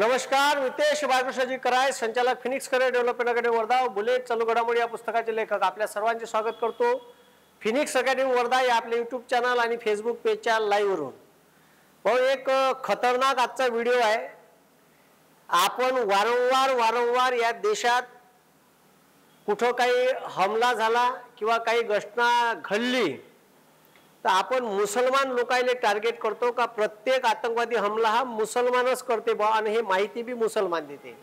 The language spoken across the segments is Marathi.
नमस्कार, नितेश बाळकृष्णजी कराय, संचालक Phoenix career development academy Wardha, bullet चालू घडामोडी या पुस्तकाचे लेखक आपल्या सर्वांचे स्वागत करतो. फिनिक्स अकॅडमी वर्धा या आपले यूट्यूब चॅनल आणि फेसबुक पेजच्या लाईव्हवरून. भाऊ, एक खतरनाक आजचा व्हिडिओ आहे. आपण वारंवार या देशात कुठं काही हमला झाला किंवा काही घटना घडली तर आपण मुसलमान लोकांना टार्गेट करतो का प्रत्येक आतंकवादी हमला हा मुसलमानच करते बा, आणि हे माहिती बी मुसलमान देते.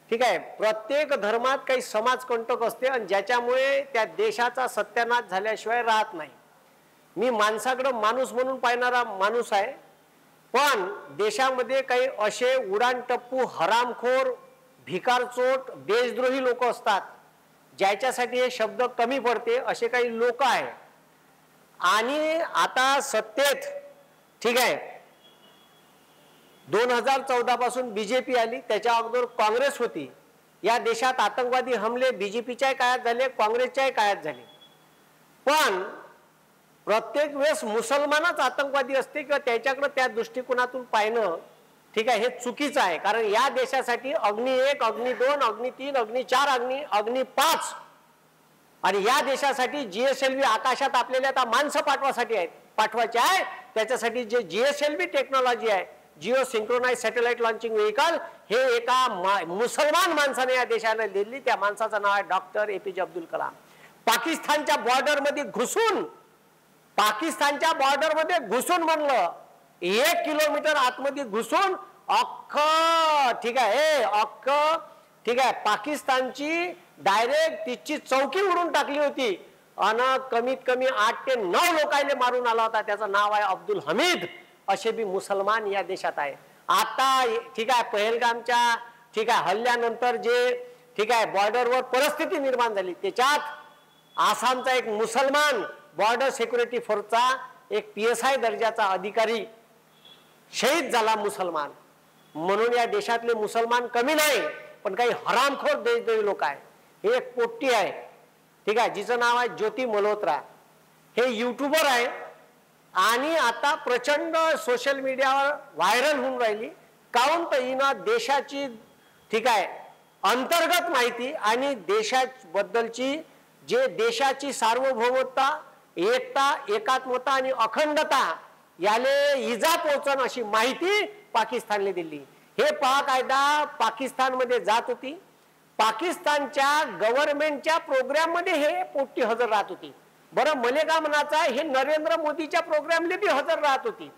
ठीक आहे, प्रत्येक धर्मात काही समाजकंटक असते आणि ज्याच्यामुळे त्या देशाचा सत्यानाश झाल्याशिवाय राहत नाही. मी माणसाकडे माणूस म्हणून पाहणारा माणूस आहे, पण देशामध्ये काही असे उडाणटप्पू, हरामखोर, भिकारचोट, देशद्रोही लोक असतात ज्याच्यासाठी हे शब्द कमी पडते. असे काही लोक आहेत. आणि आता सत्तेत, ठीक आहे, 2014 पासून बीजेपी आली, त्याच्या अगोदर काँग्रेस होती. या देशात आतंकवादी हमले बीजेपीच्या काळात झाले, काँग्रेसच्याही काळात झाले. पण प्रत्येक वेळेस मुसलमानच आतंकवादी असते किंवा त्याच्याकडे त्या दृष्टिकोनातून पाहणं, ठीक आहे, हे चुकीचं आहे. कारण या देशासाठी अग्नी 1, अग्नी 2, अग्नी 3, अग्नी 4, अग्नी 5 आणि या देशासाठी GSLV आकाशात आपल्याला आता माणसं पाठवायचे आहे. त्याच्यासाठी जे GSLV टेक्नॉलॉजी आहे, geo synchronize satellite launching vehicle, हे एका मुसलमान माणसाने या देशाला दिली. त्या माणसाचं नाव आहे डॉक्टर APJ अब्दुल कलाम. पाकिस्तानच्या बॉर्डरमध्ये घुसून म्हणलं 1 किलोमीटर आतमध्ये घुसून ठीक आहे, पाकिस्तानची डायरेक्ट तिची चौकी उडून टाकली होती आणि कमीत कमी 8 ते 9 लोकांना मारून आला होता. त्याचं नाव आहे अब्दुल हमीद. असे बी मुसलमान या देशात आहे. आता ठीक आहे, पहलगामच्या ठीक आहे हल्ल्यानंतर जे ठीक आहे बॉर्डरवर परिस्थिती निर्माण झाली, त्याच्यात आसामचा एक मुसलमान बॉर्डर सिक्युरिटी फोर्सचा एक PSI दर्जाचा अधिकारी शहीद झाला, मुसलमान. म्हणून या देशातले मुसलमान कमी नाही, पण काही हरामखोर देशद्रोही लोक आहेत. हे एक पोट्टी आहे, ठीक आहे, जिचं नाव आहे ज्योती मल्होत्रा. हे यूट्यूबर आहे आणि आता प्रचंड सोशल मीडियावर व्हायरल होऊन राहिली. काहून तर हिनं देशाची ठीक आहे अंतर्गत माहिती आणि देशाबद्दलची जे देशाची सार्वभौमता, एकता, एकात्मता आणि अखंडता याले इजा पोहोचण अशी माहिती पाकिस्तानने दिली. हे कायदा पाकिस्तानमध्ये जात होती. पाकिस्तानच्या गव्हर्नमेंटच्या प्रोग्राम मध्ये हे पोट्टी हजर राहत होती. बरं, मले का म्हणायचं, हे नरेंद्र मोदीच्या प्रोग्रामले बी हजर राहत होती.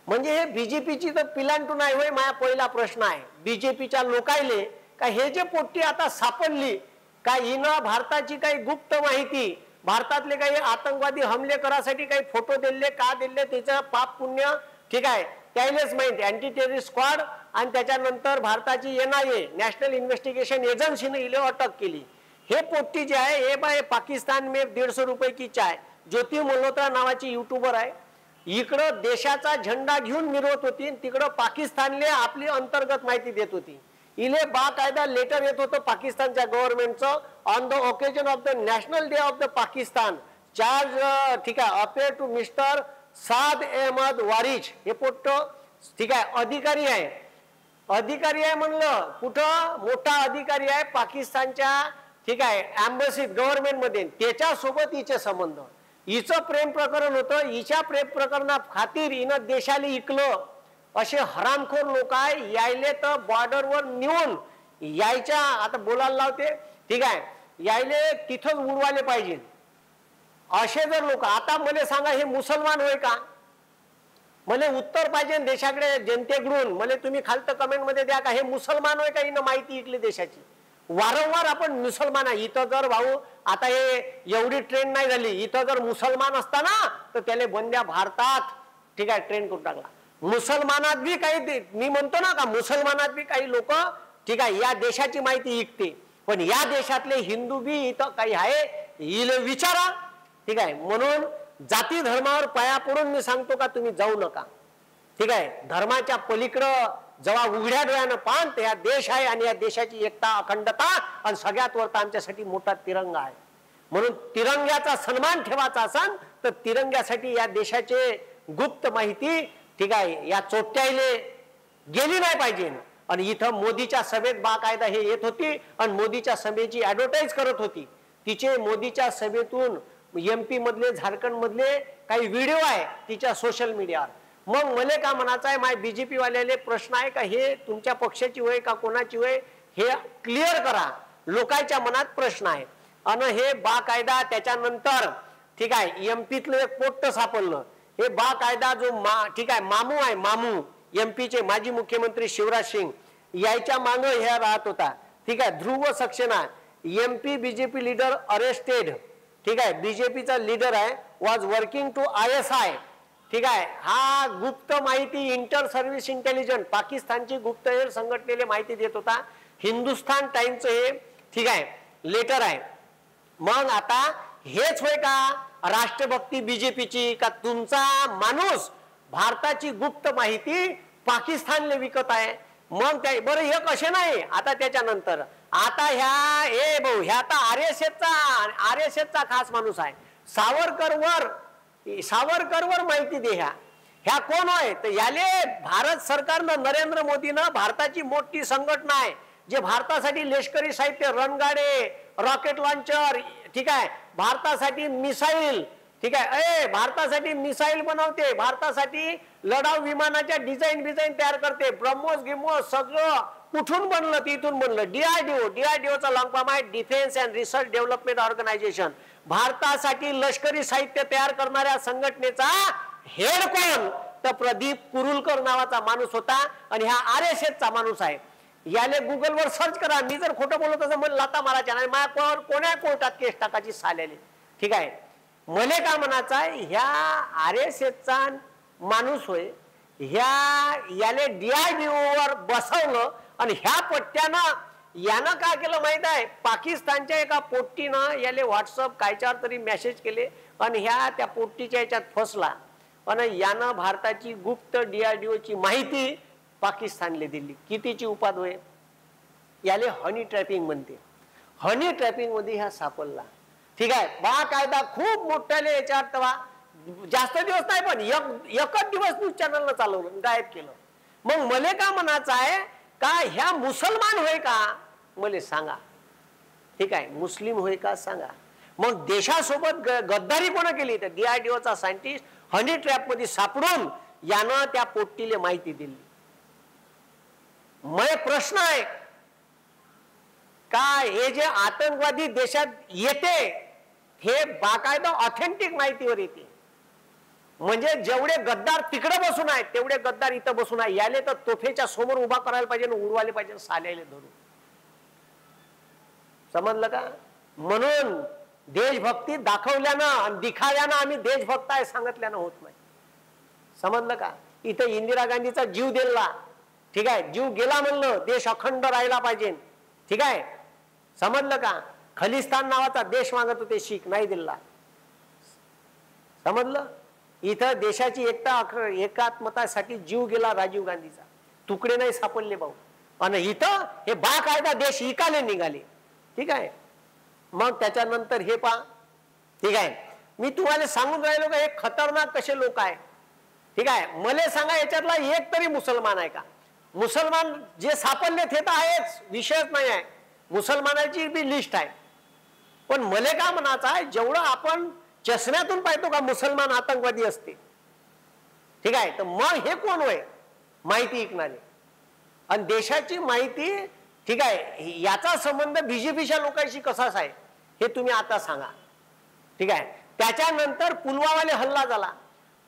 म्हणजे हे बीजेपीची तर पिलांटू नाही होय. माझा पहिला प्रश्न आहे बीजेपीच्या लोकायले, का हे जे पोट्टी आता सापडली, का हिनं भारताची काही गुप्त माहिती, भारतातले काही आतंकवादी हमले करासाठी काही फोटो दिले का दिले, त्याचं पाप पुण्य ठीक आहे त्यालाच माहिती. अँटी टेररिस्ट स्क्वॉड आणि त्याच्यानंतर भारताची NIA नॅशनल इन्व्हेस्टिगेशन एजन्सीने इले अटक केली. हे पोट्टी जे आहे हे बाय पाकिस्तान में 150 रुपये की चाय. ज्योती मल्होत्रा नावाची युट्यूबर आहे. इकडं देशाचा झेंडा घेऊन मिरवत होती, तिकडं पाकिस्तानले आपली अंतर्गत माहिती देत होती. इले बाकायदा लेटर येत होतं पाकिस्तानच्या गव्हर्नमेंटचं, on the occasion of the national day of the Pakistan, charge ठीक आहे अपेअर टू मिस्टर साद अहमद वारिज. हे पोट्ट ठीक आहे अधिकारी आहे म्हणलं, कुठं मोठा अधिकारी आहे पाकिस्तानच्या ठीक आहे एम्बसीत, गव्हर्नमेंट मध्ये. त्याच्यासोबत हिचे संबंध, हिचं प्रेम प्रकरण होतं. हिच्या प्रेम प्रकरणा खातीर हिनं देशाला इकलं. असे हरामखोर लोक आहे. यायले तर बॉर्डरवर नेऊन यायच्या आता बोलायला लावते, ठीक आहे, यायले तिथंच उडवायला पाहिजे. असे जर लोक, आता मला सांगा हे मुसलमान होय का? मला उत्तर पाहिजे देशाकडे, जनतेकडून. मला तुम्ही खालत कमेंट मध्ये द्या का हे मुसलमान होय का? हिनं माहिती इकली देशाची. वारंवार आपण मुसलमान आहे. इथं जर भाऊ आता हे एवढी ट्रेन नाही झाली, इथं जर मुसलमान असताना तर त्याला बंद्या भारतात ठीक आहे ट्रेन करून टाकला. मुसलमानात बी काही, मी म्हणतो ना का मुसलमानात बी काही लोक ठीक आहे या देशाची माहिती इकते. पण या देशातले हिंदू बी इथं काही आहे, हिला विचारा, ठीक आहे. म्हणून जाती धर्मावर पाया पडून मी सांगतो का तुम्ही जाऊ नका, ठीक आहे. धर्माच्या पलीकडं जेव्हा उघड्या डोळ्यानं पाहन तर या देश आहे आणि या देशाची एकता, अखंडता आणि सगळ्यात वरता आमच्यासाठी मोठा तिरंगा आहे. म्हणून तिरंग्याचा सन्मान ठेवायचा असेल तर तिरंग्यासाठी या देशाचे गुप्त माहिती ठीक आहे या चोट्याले गेली नाही पाहिजे. आणि इथं मोदीच्या सभेत बाकायदा हे येत होती आणि मोदीच्या सभेची ऍडव्हर्टाईज करत होती. तिचे मोदीच्या सभेतून MP मधले झारखंड मधले काही व्हिडिओ आहे तिच्या सोशल मीडियावर. मग मला का म्हणायचं आहे, माझ्या BJP वाल्याले प्रश्न आहे का, हे तुमच्या पक्षाची होय का कोणाची होय हे क्लिअर करा. लोकांच्या मनात प्रश्न आहे. आणि हे बाकायदा त्याच्यानंतर ठीक आहे MP-तलं एक पोट्ट सापडलं. हे बाकायदा जो ठीक आहे मामू आहे, मामू MP चे माजी मुख्यमंत्री शिवराज सिंग याच्या मागे हे राहत होता. ठीक आहे Dhruv Saxena MP BJP leader arrested. ठीक आहे BJPचा लीडर आहे, वॉज वर्किंग टू ISI. ठीक आहे हा गुप्त माहिती इंटर सर्व्हिस इंटेलिजन्स पाकिस्तानची गुप्तहेर संघटनेला माहिती देत होता. हिंदुस्थान टाइम्सचं हे ठीक आहे लेटर आहे. मग आता हेच होय का राष्ट्रभक्ती BJPची, का तुमचा माणूस भारताची गुप्त माहिती पाकिस्तानला विकत आहे. मग त्या बरं हे कसे नाही. आता त्याच्यानंतर आता ह्या भाऊ ह्या आता RSSचा खास माणूस आहे. सावरकरवर माहिती दे. ह्या कोण आहे तर याले भारत सरकारनं नरेंद्र मोदीनं भारताची मोठी संघटना आहे जे भारतासाठी लष्करी साहित्य रणगाडे रॉकेट लॉन्चर ठीक आहे भारतासाठी मिसाईल ठीक आहे भारतासाठी मिसाईल बनवते, भारतासाठी लढाऊ विमानाच्या डिझाईन तयार करते. ब्रह्मोस गिमोस सगळं कुठून बनलं तिथून बनलं. DRDOचा लॉंग फॉर्म आहे defence and research development organisation. भारतासाठी लष्करी साहित्य तयार करणाऱ्या संघटनेचा हेड कोण तर प्रदीप कुरुलकर नावाचा माणूस होता आणि हा RSSचा माणूस आहे. याले गुगलवर सर्च करा. मी जर खोटं बोलत असं मला लाता मारायच्या नाही. माझ्यावर कोण्या कोर्टात केस टाकायची साल्याले. ठीक आहे मले का म्हणायचं आहे ह्या RSSचा माणूस होय याले DRDOवर बसवलं आणि ह्या पट्ट्यानं यानं काय केलं माहित आहे पाकिस्तानच्या एका पोट्टीनं याले व्हॉट्सअप कायच्यावर तरी मेसेज केले आणि ह्या त्या पोट्टीच्या याच्यात फसला आणि यानं भारताची गुप्त DRDOची माहिती पाकिस्तानला दिली. कितीची उपाद होय याले हनी ट्रॅपिंग म्हणते. हनी ट्रॅपिंग मध्ये ह्या सापडला. ठीक आहे बाकायदा खूप मोठ्याले याच्यावर तेव्हा जास्त दिवस नाही पण एकच दिवस न्यूज चॅनलनं चालवलं गायब केलं. मग मले का म्हणायचं आहे का ह्या मुसलमान होय का मले सांगा. ठीक आहे मुस्लिम होय का सांगा. मग देशासोबत गद्दारी कोण केली तर DRDOचा सायंटिस्ट हनी ट्रॅप मध्ये सापडून यानं त्या पोट्टीला माहिती दिली. मग प्रश्न आहे का हे जे आतंकवादी देशात येते हे बाकायदा ऑथेंटिक माहितीवर येते. म्हणजे जेवढे गद्दार तिकडे बसून आहेत तेवढे गद्दार इथं बसून आहे. याले तर तोफेच्या समोर उभा करायला पाहिजे आणि उडवायला पाहिजे साल्याले धरून. समजलं का. म्हणून देशभक्ती दाखवल्यानं आणि दिखाव्यानं आम्ही देशभक्त आहे सांगितल्यानं होत नाही. समजलं का. इथं इंदिरा गांधीचा जीव दिला. ठीक आहे जीव गेला म्हणलं देश अखंड राहिला पाहिजे. ठीक आहे समजलं का. खलिस्तान नावाचा देश मागत होते शीख नाही दिला. समजलं. इथं देशाची एकात्मतासाठी जीव गेला राजीव गांधीचा. तुकडे नाही सापडले भाऊ. आणि इथं हे बाकायदा देश इकाले निघाले. ठीक आहे मग त्याच्यानंतर हे पहा. ठीक आहे मी तुम्हाला सांगून राहिलो का हे खतरनाक कसे लोक आहे. ठीक आहे मला सांगा याच्यातला एक तरी मुसलमान आहे का. मुसलमान जे सापडले ते तर आहेच विषयच नाही आहे. मुसलमानाची बी लिस्ट आहे. पण मला का म्हणायचं आहे जेवढं आपण चष्म्यातून पाहतो का मुसलमान आतंकवादी असते. ठीक आहे तर मग हे कोण होय माहिती ऐकणारे आणि देशाची माहिती. ठीक आहे याचा संबंध BJPच्या लोकांशी कसाच आहे हे तुम्ही आता सांगा. ठीक आहे त्याच्यानंतर पुलवामाले हल्ला झाला.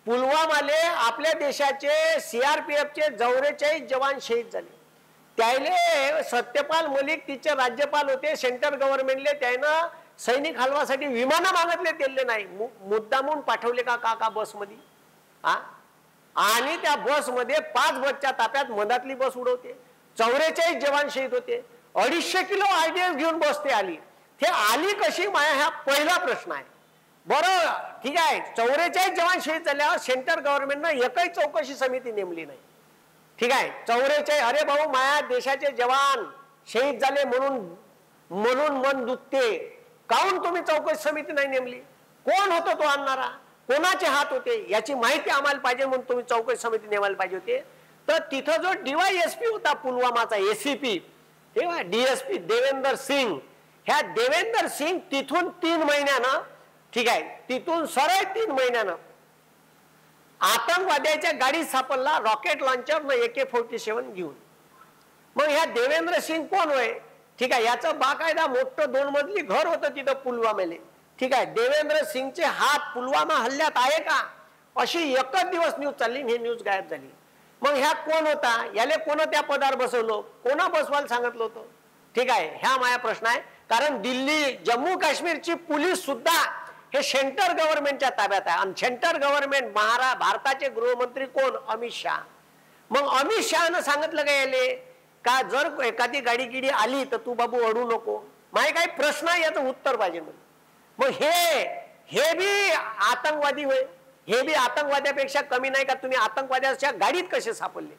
पुलवामाले आपल्या देशाचे CRPFचे 44 जवान शहीद झाले. त्याले सत्यपाल मलिक तिचे राज्यपाल होते. सेंट्रल गव्हर्नमेंटले त्यानं सैनिक हलवासाठी विमानं मागितले दिले नाही. मुद्दामून पाठवले का बसमध्ये आणि त्या बसमध्ये 5 बसच्या ताप्यात मधातली बस उडवते. 44 जवान शहीद होते. 250 किलो IDF घेऊन बस ते आली. ते आली कशी माया हा पहिला प्रश्न आहे. बरं ठीक आहे 44 जवान शहीद झाल्यावर सेंट्रल गव्हर्नमेंटनं एकही चौकशी समिती नेमली नाही. ठीक आहे 44 अरे भाऊ माया देशाचे जवान शहीद झाले म्हणून मन दुखते. काऊन तुम्ही चौकशी समिती नाही नेमली. कोण होतो तो आणणारा, कोणाचे हात होते याची माहिती आम्हाला पाहिजे म्हणून तुम्ही चौकशी समिती नेमायला पाहिजे होते. तर तिथं जो DYSP होता पुलवामाचा ACP, तेव्हा DSP देवेंद्र सिंग, ह्या देवेंद्र सिंग तिथून 3 महिन्यानं, ठीक आहे, तिथून सरळ 3 महिन्यानं आतंकवाद्याच्या गाडीत सापडला रॉकेट लॉन्चर AK-47 घेऊन. मग ह्या देवेंद्र सिंग कोण होय? ठीक आहे, याचं बाकायदा मोठं 2 मजली घर होतं तिथं पुलवामेले. ठीक आहे, देवेंद्र सिंगचे हात पुलवामा हल्ल्यात आहे का अशी एकच दिवस न्यूज चालली, ही न्यूज गायब झाली. मग ह्या कोण होता? याले कोण त्या पदावर बसवलं? कोणा बसवायला सांगितलं होतं? ठीक आहे, ह्या माझा प्रश्न आहे. कारण दिल्ली जम्मू काश्मीरची पोलीस सुद्धा हे सेंटर गव्हर्नमेंटच्या ताब्यात आहे. आणि सेंटर गव्हर्नमेंट भारताचे गृहमंत्री कोण? अमित शहा. मग अमित शहानं सांगितलं का याले का जर एखादी गाडी गिडी आली तर तू बाबू अडू नको? माझे काही प्रश्न आहे, याचं उत्तर पाहिजे. मग हे बी आतंकवादी होय? हे बी आतंकवाद्यापेक्षा कमी नाही का? तुम्ही आतंकवाद्याच्या गाडीत कसे सापडले?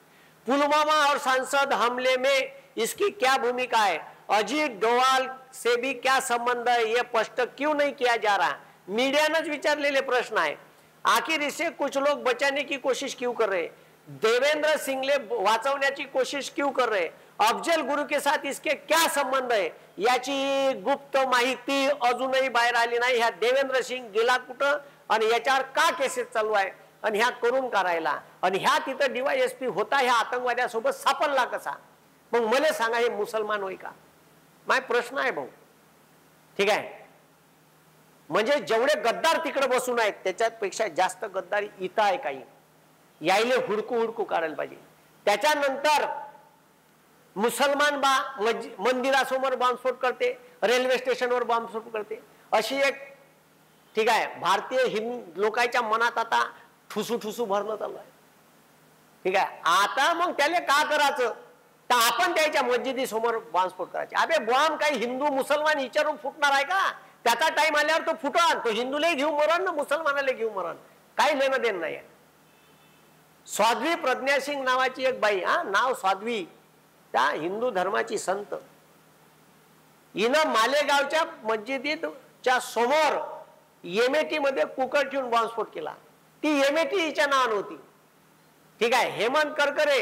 पुलवामा और संसद हमले में इसकी क्या भूमिका है? अजीत डोवाल से भी क्या संबंध है? ये स्पष्ट क्यों नहीं किया जा रहा? मीडिया ने विचारलेले प्रश्न है. आखिर इसे कुछ लोग बचाने की कोशिश क्यों कर रहे? देवेंद्र सिंगले वाचवण्याची कोशिश क्यों कर रहे? अफजल गुरु के साथ इसके क्या संबंध है? याची गुप्त माहिती अजूनही बाहेर आली नाही. ह्या देवेंद्र सिंग गेला कुठं आणि याच्यावर का केसेस चालू आहे आणि ह्या करून करायला आणि ह्या तिथं DYSP होता ह्या आतंकवाद्यासोबत सापडला कसा? मग मला सांगा, हे मुसलमान होय का? माझा प्रश्न आहे भाऊ. ठीक आहे, म्हणजे जेवढे गद्दार तिकडे बसून आहेत त्याच्यापेक्षा जास्त गद्दारी इथं आहे. काही यायले हुडकू काढायला पाहिजे. त्याच्यानंतर मुसलमान मंदिरासमोर बॉम्बस्फोट करते, रेल्वे स्टेशनवर बॉम्बस्फोट करते, अशी एक, ठीक आहे, भारतीय हिंदू लोकांच्या मनात आता ठुसू भरणं चालू आहे. ठीक आहे, आता मग त्याला का करायचं? तर आपण त्याच्या मस्जिदी समोर बॉम्बस्फोट करायचे. अबे बॉम्ब काही हिंदू मुसलमान विचारून फुटणार आहे का? त्याचा टाइम आल्यावर तो फुटन. तो हिंदूला घेऊ मरण ना मुसलमानाला घेऊ मरण, काही लेणं देणं नाही. साध्वी प्रज्ञा सिंग नावाची एक बाई, नाव साध्वी, त्या हिंदू धर्माची संत, हिनं मालेगावच्या मस्जिदीच्या समोर MAT मध्ये कुकर ठेवून बॉम्बस्फोट केला. ती MAT हिच्या नावानं होती. ठीक आहे, Hemant Karkare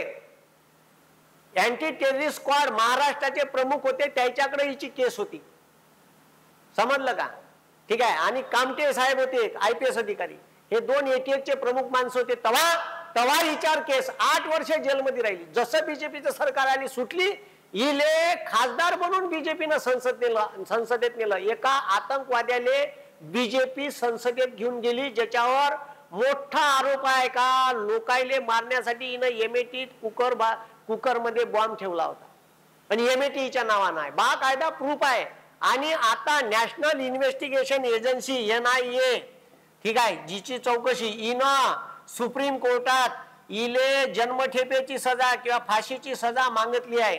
anti terrorist squad महाराष्ट्राचे प्रमुख होते, त्याच्याकडे हिची केस होती. समजलं का? ठीक आहे, आणि कामटे साहेब होते IPS अधिकारी, हे 2 ATF चे प्रमुख माणसं होते. तवा हिच्यावर केस, 8 वर्ष जेलमध्ये राहिली. जसं बीजेपीचं सरकार आली सुटली, हिले खासदार बनून बीजेपीनं संसदेत नेलं. एका आतंकवाद्याले बीजेपी संसदेत घेऊन गेली, ज्याच्यावर मोठा आरोप आहे का लोकायले मारण्यासाठी हिनं MAT कुकर मध्ये बॉम्ब ठेवला होता आणि MAT हिच्या नावानं आहे. बाकायदा प्रूफ आहे. आणि आता नॅशनल इन्व्हेस्टिगेशन एजन्सी NIA, ठीक आहे, जिची चौकशी हिनं सुप्रीम कोर्टात इले जन्मठेपेची सजा किंवा फाशीची सजा मागितली आहे.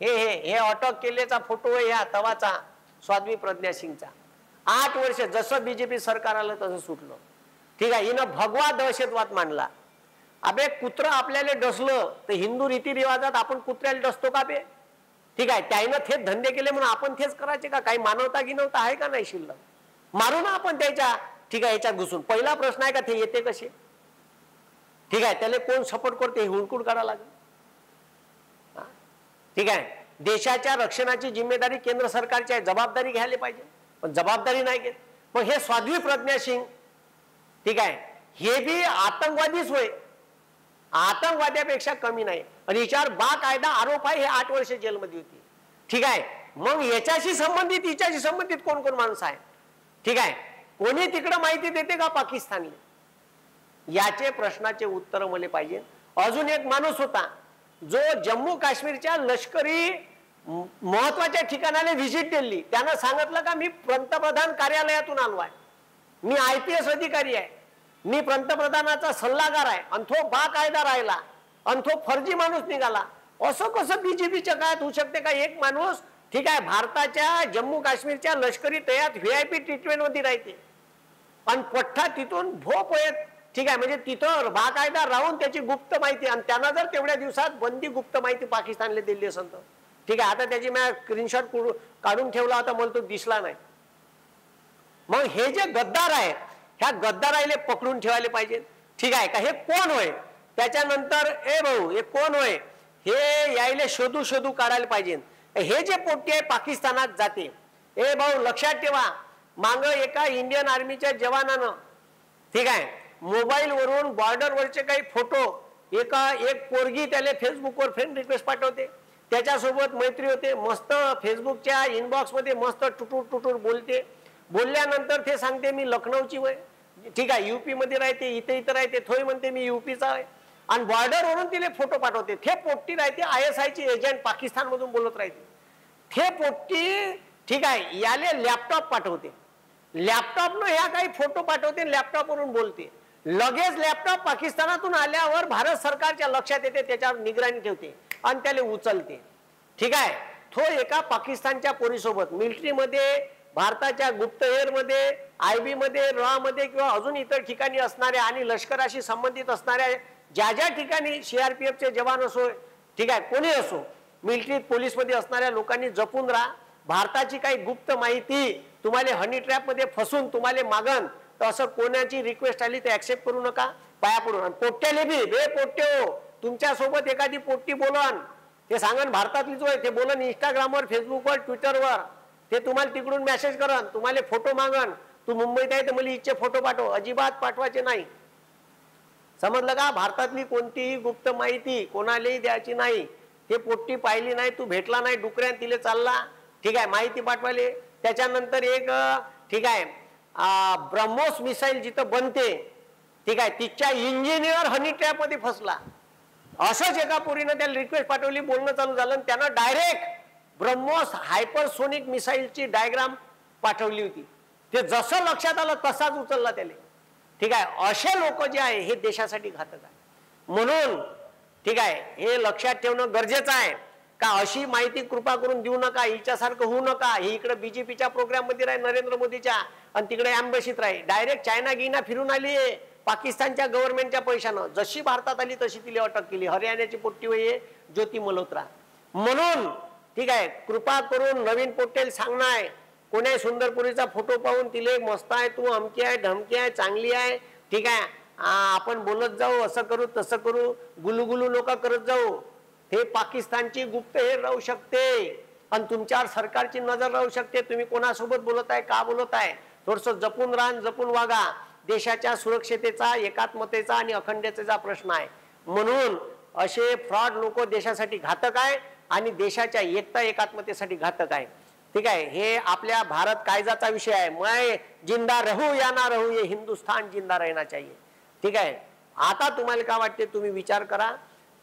हे अटक केलेचा फोटो आहे ह्या तवाचा साध्वी प्रज्ञा सिंगचा. 8 वर्ष जसं बीजेपी सरकार आलं तसं सुटलं. ठीक आहे, हिनं भगवा दहशतवाद मांडला. अबे कुत्रा आपल्याला डसलं तर हिंदू रीतिरिवाजात आपण कुत्र्याला डसतो का बे? ठीक आहे, त्यानं थेच धंदे केले म्हणून आपण थेच करायचे का? काही मानवता गिनवता आहे का नाही शिल्लक? मारू ना आपण त्याच्या, ठीक आहे, याच्यात घुसून. पहिला प्रश्न आहे का ते येते कसे? ठीक आहे, त्याला कोण सपोर्ट करते हे हुडकूड करावं लागेल. ठीक आहे, देशाच्या रक्षणाची जिम्मेदारी केंद्र सरकारची आहे, जबाबदारी घ्यायला पाहिजे, पण जबाबदारी नाही घेत. मग हे साध्वी प्रज्ञा सिंग, ठीक आहे, हे बी आतंकवादीच होय, आतंकवाद्यापेक्षा कमी नाही. आणि हिच्यावर बाकायदा आरोप आहे. हे 8 वर्ष जेलमध्ये होती. ठीक आहे, मग याच्याशी संबंधित हिच्याशी संबंधित कोण कोण माणसं आहे? ठीक आहे, कोणी तिकडे माहिती देते का पाकिस्तानला? याचे प्रश्नाचे उत्तर मला पाहिजे. अजून एक माणूस होता जो जम्मू काश्मीरच्या लष्करी महत्वाच्या ठिकाणाला व्हिजिट दिली. त्यानं सांगितलं का मी पंतप्रधान कार्यालयातून आलो आहे, मी IPS अधिकारी आहे, मी पंतप्रधानाचा सल्लागार आहे. आणि तो बाकायदा राहिला आणि तो फर्जी माणूस निघाला. असं कसं बीजेपीच्या काळात होऊ शकते का? एक माणूस, ठीक आहे, भारताच्या जम्मू काश्मीरच्या लष्करी तयात VIP ट्रीटमेंट मध्ये राहते आणि पठ्ठा तिथून भोप येत. ठीक आहे, म्हणजे तिथं बाकायदा राहून त्याची गुप्त माहिती, आणि त्यांना जर तेवढ्या दिवसात बंदी गुप्त माहिती पाकिस्तानला दिली असेल तर, ठीक आहे, आता त्याची मी स्क्रीनशॉट काढून ठेवला होता, मला तो दिसला नाही. मग हे जे गद्दार आहे, ह्या गद्दाराला पकडून ठेवायला पाहिजे. ठीक आहे का? हे कोण होय? त्याच्यानंतर ए भाऊ हे कोण होय, हे यायले शोधू शोधू काढायला पाहिजे. हे जे पोट्टे आहे पाकिस्तानात जाते, ए भाऊ लक्षात ठेवा, माग एका इंडियन आर्मीच्या जवानानं ठीक आहे मोबाईल वरून बॉर्डरवरचे काही फोटो, एक पोरगी त्याला फेसबुकवर फ्रेंड रिक्वेस्ट पाठवते, त्याच्यासोबत मैत्री होते, मस्त फेसबुकच्या इनबॉक्स मध्ये मस्त टुटूर टुटूर बोलते. बोलल्यानंतर ते सांगते मी लखनौची वय, ठीक आहे युपी मध्ये राहते, इथं राहते, थोय म्हणते मी युपीचा आहे, आणि बॉर्डरवरून तिला फोटो पाठवते. ते पोट्टी राहते ISI ची एजंट, पाकिस्तान मधून बोलत राहते. ते पोट्टी ठीक आहे याले लॅपटॉप पाठवते, लॅपटॉपनं ह्या काही फोटो पाठवते, लॅपटॉपवरून बोलते. लगेच लॅपटॉप पाकिस्तानातून आल्यावर भारत सरकारच्या लक्षात येते, त्याच्यावर निगराणी ठेवते आणि त्याला उचलते. ठीक आहे, तो एका पाकिस्तानच्या पोरीसोबत मिलिटरीमध्ये, भारताच्या गुप्तहेर मध्ये, IB मध्ये, RA मध्ये किंवा अजून इतर ठिकाणी असणाऱ्या आणि लष्कराशी संबंधित असणाऱ्या ज्या ज्या ठिकाणी CRPFचे जवान असो, ठीक आहे कोणी असो, मिलिटरीत पोलीस मध्ये असणाऱ्या लोकांनी जपून राहा. भारताची काही गुप्त माहिती तुम्हाला हनी ट्रॅप मध्ये फसून तुम्हाला मागन, तर असं कोणाची रिक्वेस्ट आली तर ऍक्सेप्ट करू नका, पाया पडून. आणि पोट्ट्याले बी बे पोट्टे हो, तुमच्या सोबत एखादी पोट्टी बोलन, ते सांगन भारतातलीच होय, ते बोलन इंस्टाग्रामवर, फेसबुकवर, ट्विटरवर, ते तुम्हाला तिकडून मेसेज करन, तुम्हाला फोटो मागन, तू मुंबईत आहे तर मला इच्छे फोटो पाठव, अजिबात पाठवायचे नाही. समजलं का? भारतातली कोणतीही गुप्त माहिती कोणालाही द्यायची नाही. ते पोट्टी पाहिली नाही, तू भेटला नाही, डुकऱ्यान तिले चालला, ठीक आहे माहिती पाठवाले. त्याच्यानंतर एक ठीक आहे ब्रह्मोस मिसाईल जिथं बनते, ठीक आहे तिच्या इंजिनियर हनी ट्रॅप मध्ये फसला. असंच एका पोरीनं त्याला रिक्वेस्ट पाठवली, बोलणं चालू झालं, त्यानं डायरेक्ट ब्रह्मोस हायपरसोनिक मिसाईलची डायग्राम पाठवली होती. ते जसं लक्षात आलं तसाच उचलला त्याला. ठीक आहे, असे लोक जे आहे हे देशासाठी घातक आहे. म्हणून ठीक आहे हे लक्षात ठेवणं गरजेचं आहे का अशी माहिती कृपा करून देऊ नका, हिच्यासारखं होऊ नका. ही इकडे बीजेपीच्या प्रोग्राम मध्ये राही, नरेंद्र मोदीच्या, आणि तिकडे एम्बसीत राही. डायरेक्ट चायना गिना फिरून आली पाकिस्तानच्या गव्हर्नमेंटच्या पैशानं. जशी भारतात आली तशी तिला अटक केली. हरियाणाची पोट्टी होई ज्योती मल्होत्रा. म्हणून ठीक आहे कृपा करून नवीन पोट्टेल सांगणार, कोण्या सुंदरपुरीचा फोटो पाहून तिले मस्त आहे, तू अमकी आहे, धमकी आहे, चांगली आहे, ठीक आहे आपण बोलत जाऊ, असं करू तसं करू, गुलुगुलू नका करत जाऊ. हे पाकिस्तानची गुप्तहेर राहू शकते आणि तुमच्यावर सरकारची नजर राहू शकते. तुम्ही कोणासोबत बोलत आहे, का बोलत आहे, थोडस जपून राहा, जपून वागा. देशाच्या सुरक्षतेचा, एकात्मतेचा आणि अखंडतेचा प्रश्न आहे. म्हणून असे फ्रॉड लोक देशासाठी घातक आहे आणि देशाच्या एकता एकात्मतेसाठी घातक आहे. ठीक आहे, हे आपल्या भारत कायद्याचा विषय आहे. मैं जिंदा रहू या ना रहू, ये हिंदुस्थान जिंदा रहना चाहिए. ठीक आहे, आता तुम्हाला काय वाटते तुम्ही विचार करा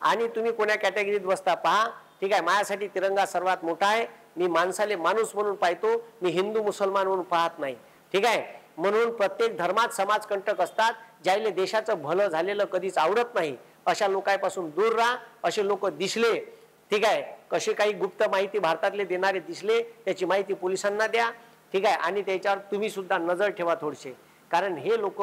आणि तुम्ही कोण्या कॅटेगरीत बसता पहा. ठीक आहे, माझ्यासाठी तिरंगा सर्वात मोठा आहे. मी माणसाले माणूस म्हणून पाहतो, मी हिंदू मुसलमान म्हणून पाहत नाही. ठीक आहे, म्हणून प्रत्येक धर्मात समाजकंटक असतात, ज्याला देशाचं भलं झालेलं कधीच आवडत नाही. अशा लोकांपासून दूर राहा. असे लोक दिसले, ठीक आहे कसे काही गुप्त माहिती भारतातले देणारे दिसले, त्याची माहिती पोलिसांना द्या. ठीक आहे, आणि त्याच्यावर तुम्ही सुद्धा नजर ठेवा थोडेसे, कारण हे लोक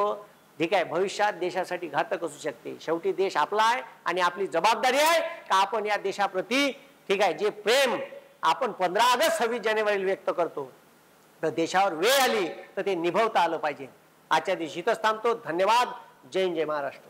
ठीक आहे भविष्यात देशासाठी घातक असू शकते. शेवटी देश आपला आहे आणि आपली जबाबदारी आहे का आपण या देशाप्रती ठीक आहे जे प्रेम आपण 15 ऑगस्ट 26 जानेवारी व्यक्त करतो, तर देशावर वेळ आली तर ते निभवता आलं पाहिजे. आजच्या दिवशी इथंच थांबतो. धन्यवाद. जय हिंद, जय महाराष्ट्र.